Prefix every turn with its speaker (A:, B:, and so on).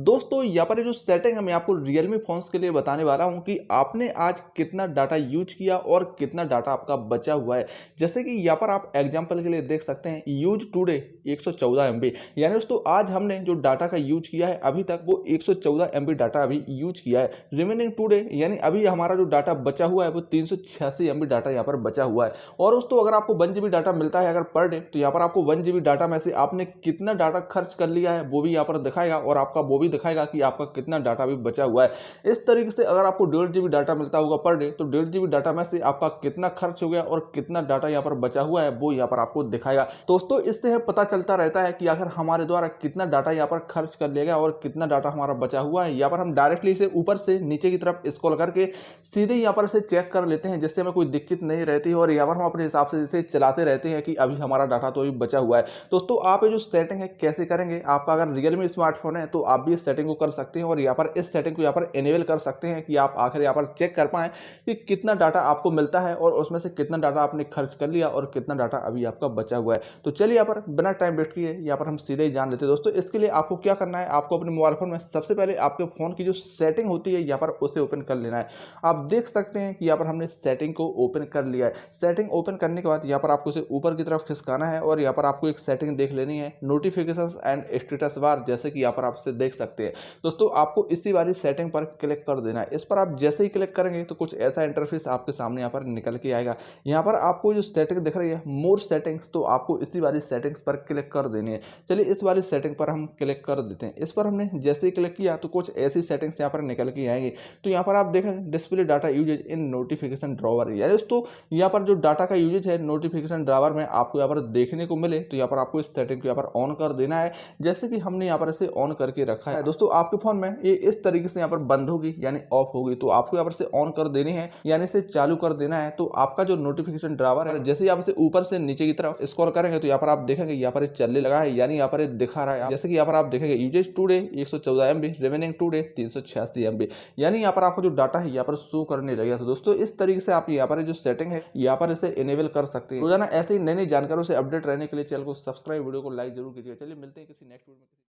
A: दोस्तों यहाँ पर ये जो सेटिंग है मैं आपको रियलमी फोन्स के लिए बताने वाला हूँ कि आपने आज कितना डाटा यूज किया और कितना डाटा आपका बचा हुआ है। जैसे कि यहाँ पर आप एग्जांपल के लिए देख सकते हैं यूज टुडे 114 MB, यानी दोस्तों आज हमने जो डाटा का यूज किया है अभी तक वो 114 MB डाटा अभी यूज किया है। रिमेनिंग टुडे यानी अभी हमारा जो डाटा बचा हुआ है वो 386 MB डाटा यहाँ पर बचा हुआ है। और दोस्तों अगर आपको 1 GB डाटा मिलता है अगर पर डे, तो यहाँ पर आपको 1 GB डाटा में से आपने कितना डाटा खर्च कर लिया है वो भी यहाँ पर दिखाएगा और आपका वो भी दिखाएगा कि आपका कितना डाटा भी बचा हुआ है। इस तरीके से अगर आपको 1.5 GB डाटा मिलता होगा पर डे, तो 1.5 GB डाटा में से आपका कितना खर्च हो गया और कितना डाटा यहाँ पर बचा हुआ है वो यहाँ पर आपको दिखाएगा। दोस्तों इससे पता चलता रहता है कि आखिर हमारे द्वारा कितना डाटा यहाँ पर खर्च कर लिया गया और कितना डाटा हमारा बचा हुआ है। यहाँ पर हम डायरेक्टली इसे ऊपर से नीचे की तरफ स्क्रॉल करके सीधे यहाँ पर इसे चेक कर लेते हैं, जिससे हमें कोई दिक्कत नहीं रहती और यहाँ पर हम अपने हिसाब से इसे चलाते रहते हैं कि अभी हमारा डाटा तो अभी बचा हुआ है। दोस्तों आप ये जो सेटिंग है कैसे करेंगे, आपका अगर रियलमी स्मार्टफोन है तो आप भी इस सेटिंग को कर सकते हैं और यहाँ पर इस सेटिंग को यहाँ पर इनेबल कर सकते हैं कि आप आखिर यहाँ पर चेक कर पाएं कि कितना डाटा आपको मिलता है और उसमें से कितना डाटा आपने खर्च कर लिया और कितना डाटा अभी आपका बचा हुआ है। तो चलिए यहाँ पर बिना टाइम वेस्ट किए यहाँ पर हम सीधे ही जान लेते हैं। दोस्तों इसके लिए आपको क्या करना है, आपको अपने मोबाइल फोन में सबसे पहले आपके फोन की जो सेटिंग होती है यहाँ पर उसे ओपन कर लेना है। आप देख सकते हैं कि यहाँ पर हमने सेटिंग को ओपन कर लिया है। सेटिंग ओपन करने के बाद यहाँ पर आपको उसे ऊपर की तरफ खिसकाना है और यहाँ पर आपको एक सेटिंग देख लेनी है, नोटिफिकेशंस एंड स्टेटस बार, जैसे कि यहाँ पर आप इसे देख सकते हैं। दोस्तों आपको इसी वाली सेटिंग पर क्लिक कर देना है। इस पर आप जैसे ही क्लिक करेंगे तो कुछ ऐसा इंटरफेस आपके सामने यहाँ पर निकल के आएगा। यहाँ पर आपको जो सेटिंग दिख रही है मोर सेटिंग्स, तो आपको इसी वाली सेटिंग्स पर क्लिक कर देनी है। चलिए इस वाली सेटिंग पर हम क्लिक कर देते हैं। इस पर हमने जैसे ही क्लिक किया तो कुछ ऐसी सेटिंग्स यहाँ पर निकल के आएंगी। तो यहाँ पर आप देखें display data usage in notification drawer, यानी दोस्तों यहाँ पर जो डाटा का यूजेज है नोटिफिकेशन ड्रॉवर में आपको यहाँ पर देखने को मिले, तो यहाँ पर आपको इस सेटिंग को यहाँ पर ऑन कर देना है, जैसे कि हमने यहाँ पर इसे ऑन करके रखा है। दोस्तों आपके फोन में ये इस तरीके से यहाँ पर बंद होगी यानी ऑफ होगी, तो आपको यहाँ पर से ऑन कर देनी है यानी इसे चालू कर देना है। तो आपका जो नोटिफिकेशन ड्रॉवर है जैसे ही आप इसे ऊपर से नीचे की तरफ स्क्रॉल करेंगे तो यहाँ पर आप देखेंगे यहाँ पर चलने लगा है, यानी यहाँ पर दिखा रहा है। जैसे कि यहाँ पर आप देखेंगे usage today 114 MB, remaining today 386 MB, यानी यहाँ पर आपको जो डाटा है यहाँ पर शो करने लगेगा। तो दोस्तों इस तरीके से आप यहाँ पर जो सेटिंग है यहाँ पर इसे इनेबल कर सकते हैं। रोजाना ऐसे ही नई नई जानकारियों से अपडेट रहने के लिए चैनल को सब्सक्राइब, वीडियो को लाइक जरूर कीजिए। चलिए मिलते हैं किसी नेक्स्ट वीडियो में।